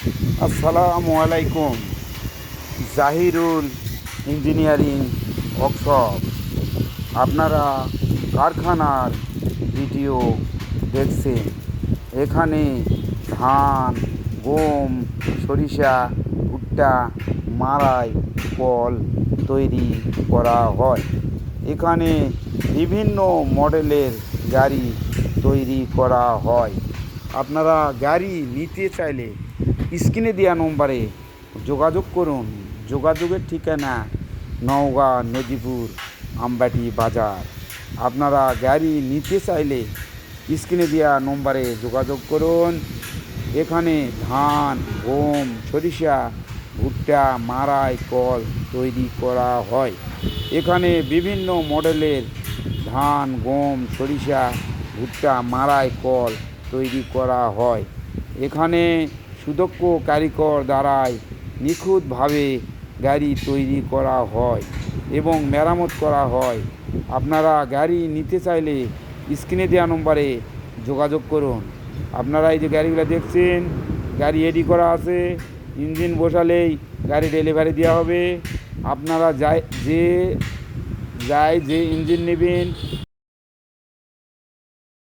আসসালামু আলাইকুম। Zahirul engineering workshop. আপনারা কারখানার ভিডিও দেখছেন। এখানে ধান, গম, সরিষা, ভুট্টা, মাড়াই, কল তৈরি করা হয়। এখানে বিভিন্ন মডেলের গাড়ি তৈরি করা হয়। আপনারা গাড়ি নিতে চাইলে স্ক্রিনে দেওয়া নম্বরে যোগাযোগ করুন। যোগাযোগের ঠিকানা নওগাঁ নদীপুর আমবাটি বাজার। আপনারা গাড়ি নিতে চাইলে স্ক্রিনে দেওয়া নম্বরে যোগাযোগ করুন। এখানে ধান, গম, সরিষা, ভুট্টা, মাড়াই, কল তৈরি করা হয়। এখানে বিভিন্ন মডেলের ধান, গম, সরিষা, ভুট্টা, মাড়াই, কল তৈরি করা হয়। এখানে সুদক্ষ কারিগর দ্বারাই নিখুঁতভাবে গাড়ি তৈরি করা হয় এবং মেরামত করা হয়। আপনারা গাড়ি নিতে চাইলে স্ক্রিনে দেওয়া নম্বরে যোগাযোগ করুন। আপনারা এই যে গাড়িগুলো দেখছেন, গাড়ি রেডি করা আছে, ইঞ্জিন বসালেই গাড়ি ডেলিভারি দেওয়া হবে। আপনারা যে ইঞ্জিন নেবেন